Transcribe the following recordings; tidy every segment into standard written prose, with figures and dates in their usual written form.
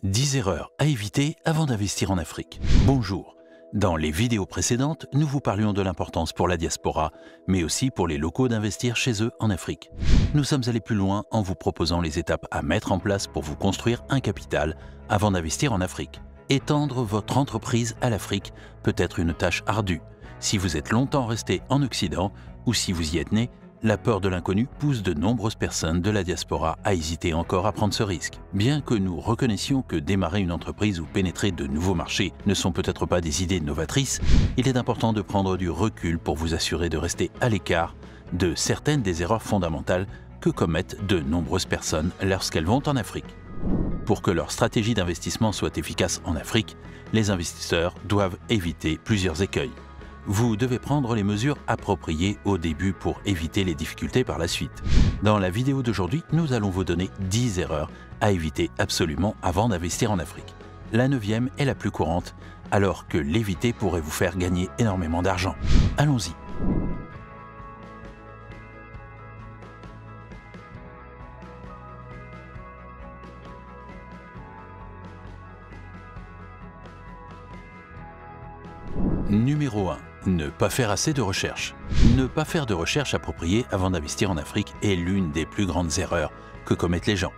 10 erreurs à éviter avant d'investir en Afrique. Bonjour. Dans les vidéos précédentes, nous vous parlions de l'importance pour la diaspora, mais aussi pour les locaux d'investir chez eux en Afrique. Nous sommes allés plus loin en vous proposant les étapes à mettre en place pour vous construire un capital avant d'investir en Afrique. Étendre votre entreprise à l'Afrique peut être une tâche ardue. Si vous êtes longtemps resté en Occident ou si vous y êtes né, la peur de l'inconnu pousse de nombreuses personnes de la diaspora à hésiter encore à prendre ce risque. Bien que nous reconnaissions que démarrer une entreprise ou pénétrer de nouveaux marchés ne sont peut-être pas des idées novatrices, il est important de prendre du recul pour vous assurer de rester à l'écart de certaines des erreurs fondamentales que commettent de nombreuses personnes lorsqu'elles vont en Afrique. Pour que leur stratégie d'investissement soit efficace en Afrique, les investisseurs doivent éviter plusieurs écueils. Vous devez prendre les mesures appropriées au début pour éviter les difficultés par la suite. Dans la vidéo d'aujourd'hui, nous allons vous donner 10 erreurs à éviter absolument avant d'investir en Afrique. La 9e est la plus courante, alors que l'éviter pourrait vous faire gagner énormément d'argent. Allons-y. Numéro 1. Ne pas faire assez de recherche. Ne pas faire de recherche appropriée avant d'investir en Afrique est l'une des plus grandes erreurs que commettent les gens.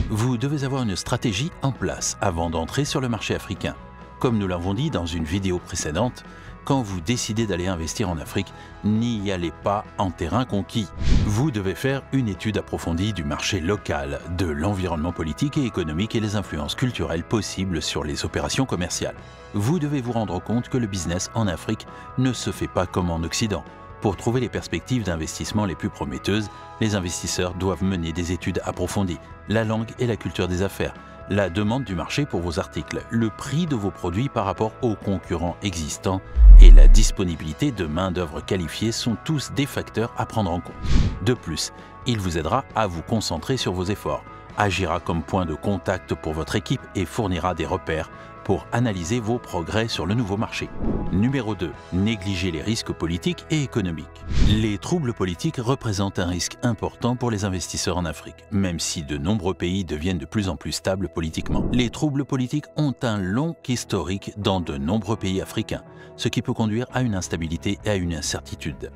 Vous devez avoir une stratégie en place avant d'entrer sur le marché africain. Comme nous l'avons dit dans une vidéo précédente, quand vous décidez d'aller investir en Afrique, n'y allez pas en terrain conquis. Vous devez faire une étude approfondie du marché local, de l'environnement politique et économique et les influences culturelles possibles sur les opérations commerciales. Vous devez vous rendre compte que le business en Afrique ne se fait pas comme en Occident. Pour trouver les perspectives d'investissement les plus prometteuses, les investisseurs doivent mener des études approfondies, la langue et la culture des affaires, la demande du marché pour vos articles, le prix de vos produits par rapport aux concurrents existants et la disponibilité de main-d'œuvre qualifiée sont tous des facteurs à prendre en compte. De plus, il vous aidera à vous concentrer sur vos efforts, agira comme point de contact pour votre équipe et fournira des repères pour analyser vos progrès sur le nouveau marché. Numéro 2. Négligez les risques politiques et économiques. Les troubles politiques représentent un risque important pour les investisseurs en Afrique, même si de nombreux pays deviennent de plus en plus stables politiquement. Les troubles politiques ont un long historique dans de nombreux pays africains, ce qui peut conduire à une instabilité et à une incertitude.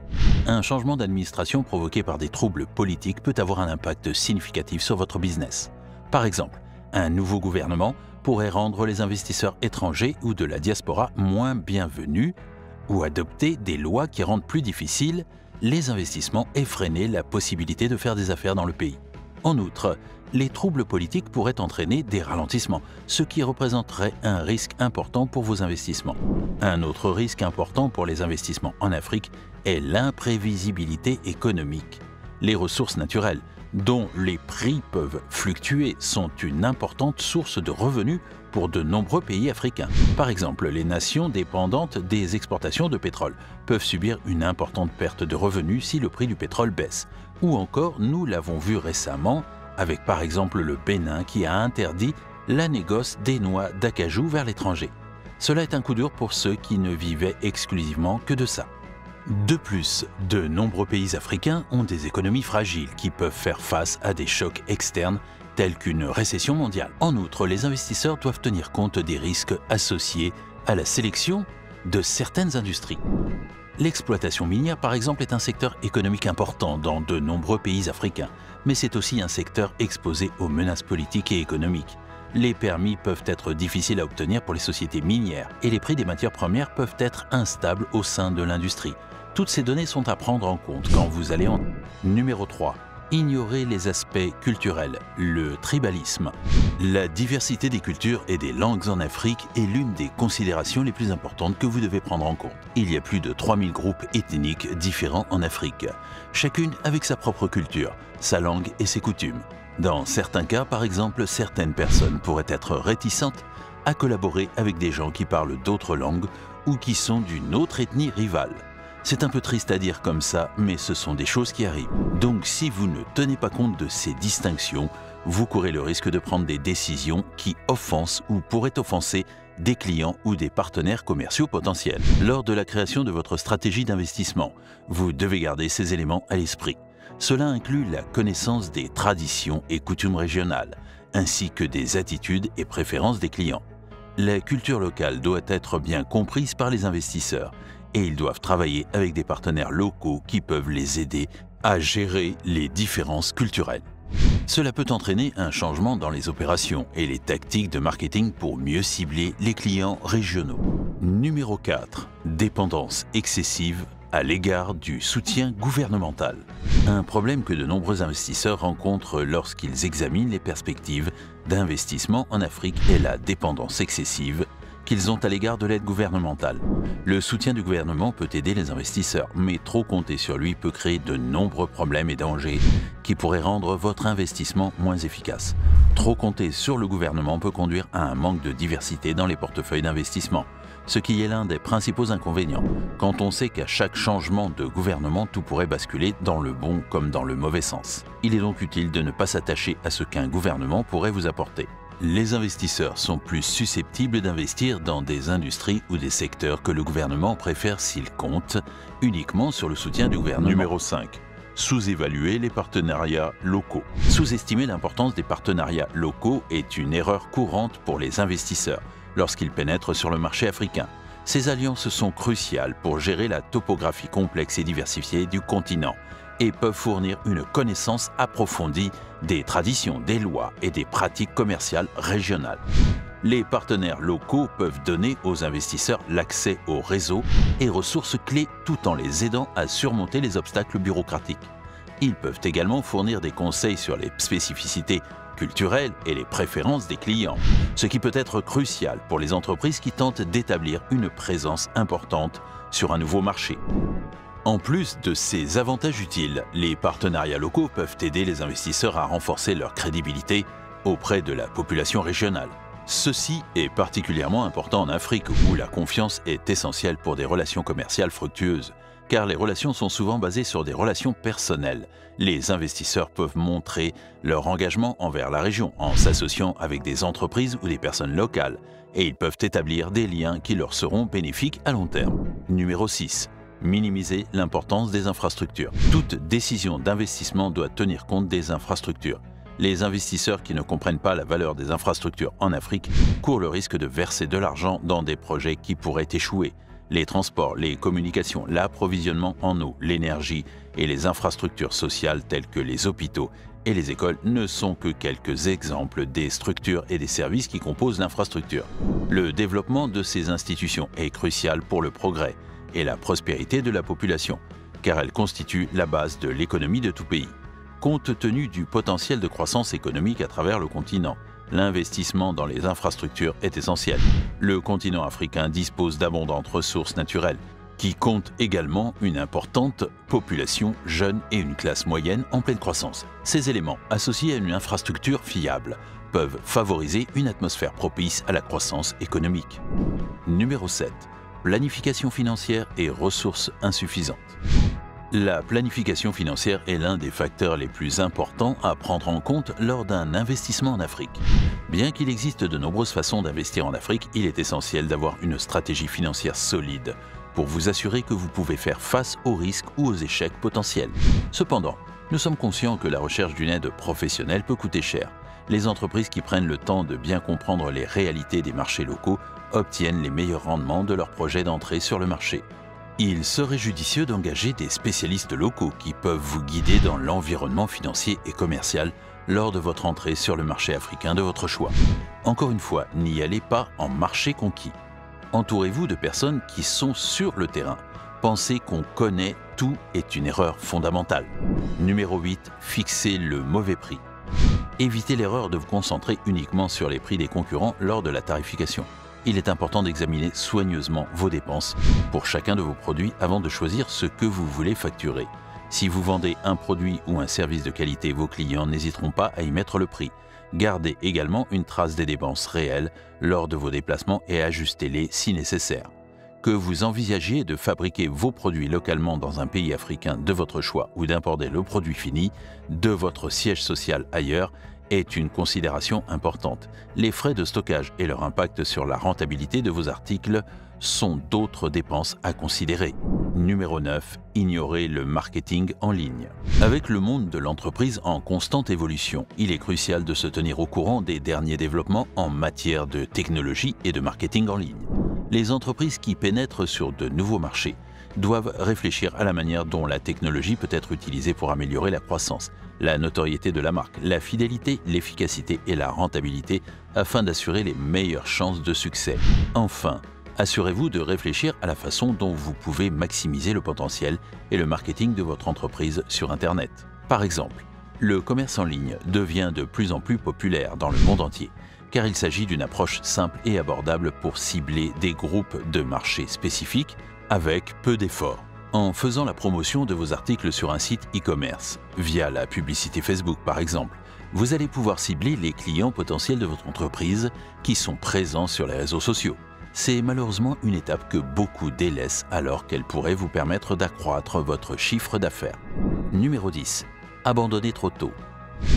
Un changement d'administration provoqué par des troubles politiques peut avoir un impact significatif sur votre business. Par exemple, un nouveau gouvernement pourrait rendre les investisseurs étrangers ou de la diaspora moins bienvenus ou adopter des lois qui rendent plus difficiles les investissements et freiner la possibilité de faire des affaires dans le pays. En outre, les troubles politiques pourraient entraîner des ralentissements, ce qui représenterait un risque important pour vos investissements. Un autre risque important pour les investissements en Afrique est l'imprévisibilité économique. Les ressources naturelles, dont les prix peuvent fluctuer, sont une importante source de revenus pour de nombreux pays africains. Par exemple, les nations dépendantes des exportations de pétrole peuvent subir une importante perte de revenus si le prix du pétrole baisse. Ou encore, nous l'avons vu récemment avec par exemple le Bénin qui a interdit la négoce des noix d'acajou vers l'étranger. Cela est un coup dur pour ceux qui ne vivaient exclusivement que de ça. De plus, de nombreux pays africains ont des économies fragiles qui peuvent faire face à des chocs externes tels qu'une récession mondiale. En outre, les investisseurs doivent tenir compte des risques associés à la sélection de certaines industries. L'exploitation minière, par exemple, est un secteur économique important dans de nombreux pays africains, mais c'est aussi un secteur exposé aux menaces politiques et économiques. Les permis peuvent être difficiles à obtenir pour les sociétés minières et les prix des matières premières peuvent être instables au sein de l'industrie. Toutes ces données sont à prendre en compte quand vous allez en... Numéro 3. Ignorez les aspects culturels, le tribalisme. La diversité des cultures et des langues en Afrique est l'une des considérations les plus importantes que vous devez prendre en compte. Il y a plus de 3000 groupes ethniques différents en Afrique, chacune avec sa propre culture, sa langue et ses coutumes. Dans certains cas, par exemple, certaines personnes pourraient être réticentes à collaborer avec des gens qui parlent d'autres langues ou qui sont d'une autre ethnie rivale. C'est un peu triste à dire comme ça, mais ce sont des choses qui arrivent. Donc si vous ne tenez pas compte de ces distinctions, vous courez le risque de prendre des décisions qui offensent ou pourraient offenser des clients ou des partenaires commerciaux potentiels. Lors de la création de votre stratégie d'investissement, vous devez garder ces éléments à l'esprit. Cela inclut la connaissance des traditions et coutumes régionales, ainsi que des attitudes et préférences des clients. La culture locale doit être bien comprise par les investisseurs et ils doivent travailler avec des partenaires locaux qui peuvent les aider à gérer les différences culturelles. Cela peut entraîner un changement dans les opérations et les tactiques de marketing pour mieux cibler les clients régionaux. Numéro 4. Dépendance excessive à l'égard du soutien gouvernemental. Un problème que de nombreux investisseurs rencontrent lorsqu'ils examinent les perspectives d'investissement en Afrique est la dépendance excessive qu'ils ont à l'égard de l'aide gouvernementale. Le soutien du gouvernement peut aider les investisseurs, mais trop compter sur lui peut créer de nombreux problèmes et dangers qui pourraient rendre votre investissement moins efficace. Trop compter sur le gouvernement peut conduire à un manque de diversité dans les portefeuilles d'investissement, ce qui est l'un des principaux inconvénients, quand on sait qu'à chaque changement de gouvernement, tout pourrait basculer dans le bon comme dans le mauvais sens. Il est donc utile de ne pas s'attacher à ce qu'un gouvernement pourrait vous apporter. Les investisseurs sont plus susceptibles d'investir dans des industries ou des secteurs que le gouvernement préfère s'il compte uniquement sur le soutien du gouvernement. Numéro 5. Sous-évaluer les partenariats locaux. Sous-estimer l'importance des partenariats locaux est une erreur courante pour les investisseurs lorsqu'ils pénètrent sur le marché africain. Ces alliances sont cruciales pour gérer la topographie complexe et diversifiée du continent et peuvent fournir une connaissance approfondie des traditions, des lois et des pratiques commerciales régionales. Les partenaires locaux peuvent donner aux investisseurs l'accès aux réseaux et ressources clés tout en les aidant à surmonter les obstacles bureaucratiques. Ils peuvent également fournir des conseils sur les spécificités culturelles et les préférences des clients, ce qui peut être crucial pour les entreprises qui tentent d'établir une présence importante sur un nouveau marché. En plus de ces avantages utiles, les partenariats locaux peuvent aider les investisseurs à renforcer leur crédibilité auprès de la population régionale. Ceci est particulièrement important en Afrique où la confiance est essentielle pour des relations commerciales fructueuses, car les relations sont souvent basées sur des relations personnelles. Les investisseurs peuvent montrer leur engagement envers la région en s'associant avec des entreprises ou des personnes locales, et ils peuvent établir des liens qui leur seront bénéfiques à long terme. Numéro 6. Minimiser l'importance des infrastructures. Toute décision d'investissement doit tenir compte des infrastructures. Les investisseurs qui ne comprennent pas la valeur des infrastructures en Afrique courent le risque de verser de l'argent dans des projets qui pourraient échouer. Les transports, les communications, l'approvisionnement en eau, l'énergie et les infrastructures sociales telles que les hôpitaux et les écoles ne sont que quelques exemples des structures et des services qui composent l'infrastructure. Le développement de ces institutions est crucial pour le progrès et la prospérité de la population, car elles constituent la base de l'économie de tout pays. Compte tenu du potentiel de croissance économique à travers le continent, l'investissement dans les infrastructures est essentiel. Le continent africain dispose d'abondantes ressources naturelles, qui comptent également une importante population jeune et une classe moyenne en pleine croissance. Ces éléments, associés à une infrastructure fiable, peuvent favoriser une atmosphère propice à la croissance économique. Numéro 7. Planification financière et ressources insuffisantes. La planification financière est l'un des facteurs les plus importants à prendre en compte lors d'un investissement en Afrique. Bien qu'il existe de nombreuses façons d'investir en Afrique, il est essentiel d'avoir une stratégie financière solide pour vous assurer que vous pouvez faire face aux risques ou aux échecs potentiels. Cependant, nous sommes conscients que la recherche d'une aide professionnelle peut coûter cher. Les entreprises qui prennent le temps de bien comprendre les réalités des marchés locaux obtiennent les meilleurs rendements de leurs projets d'entrée sur le marché. Il serait judicieux d'engager des spécialistes locaux qui peuvent vous guider dans l'environnement financier et commercial lors de votre entrée sur le marché africain de votre choix. Encore une fois, n'y allez pas en marché conquis. Entourez-vous de personnes qui sont sur le terrain. Penser qu'on connaît tout est une erreur fondamentale. Numéro 8. Fixer le mauvais prix. Évitez l'erreur de vous concentrer uniquement sur les prix des concurrents lors de la tarification. Il est important d'examiner soigneusement vos dépenses pour chacun de vos produits avant de choisir ce que vous voulez facturer. Si vous vendez un produit ou un service de qualité, vos clients n'hésiteront pas à y mettre le prix. Gardez également une trace des dépenses réelles lors de vos déplacements et ajustez-les si nécessaire. Que vous envisagiez de fabriquer vos produits localement dans un pays africain de votre choix ou d'importer le produit fini de votre siège social ailleurs est une considération importante. Les frais de stockage et leur impact sur la rentabilité de vos articles sont d'autres dépenses à considérer. Numéro 9. Ignorez le marketing en ligne. Avec le monde de l'entreprise en constante évolution, il est crucial de se tenir au courant des derniers développements en matière de technologie et de marketing en ligne. Les entreprises qui pénètrent sur de nouveaux marchés doivent réfléchir à la manière dont la technologie peut être utilisée pour améliorer la croissance, la notoriété de la marque, la fidélité, l'efficacité et la rentabilité afin d'assurer les meilleures chances de succès. Enfin, assurez-vous de réfléchir à la façon dont vous pouvez maximiser le potentiel et le marketing de votre entreprise sur Internet. Par exemple, le commerce en ligne devient de plus en plus populaire dans le monde entier, car il s'agit d'une approche simple et abordable pour cibler des groupes de marché spécifiques avec peu d'efforts. En faisant la promotion de vos articles sur un site e-commerce, via la publicité Facebook par exemple, vous allez pouvoir cibler les clients potentiels de votre entreprise qui sont présents sur les réseaux sociaux. C'est malheureusement une étape que beaucoup délaissent alors qu'elle pourrait vous permettre d'accroître votre chiffre d'affaires. Numéro 10. Abandonner trop tôt.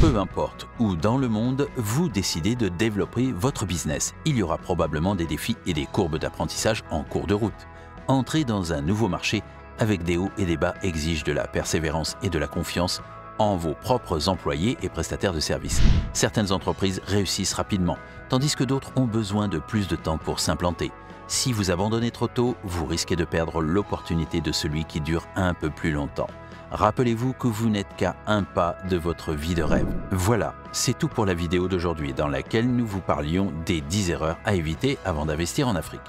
Peu importe où dans le monde vous décidez de développer votre business, il y aura probablement des défis et des courbes d'apprentissage en cours de route. Entrer dans un nouveau marché avec des hauts et des bas exige de la persévérance et de la confiance en vos propres employés et prestataires de services. Certaines entreprises réussissent rapidement, tandis que d'autres ont besoin de plus de temps pour s'implanter. Si vous abandonnez trop tôt, vous risquez de perdre l'opportunité de celui qui dure un peu plus longtemps. Rappelez-vous que vous n'êtes qu'à un pas de votre vie de rêve. Voilà, c'est tout pour la vidéo d'aujourd'hui dans laquelle nous vous parlions des 10 erreurs à éviter avant d'investir en Afrique.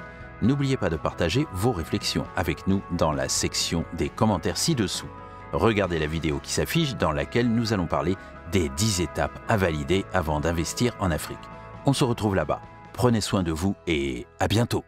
N'oubliez pas de partager vos réflexions avec nous dans la section des commentaires ci-dessous. Regardez la vidéo qui s'affiche dans laquelle nous allons parler des 10 étapes à valider avant d'investir en Afrique. On se retrouve là-bas. Prenez soin de vous et à bientôt.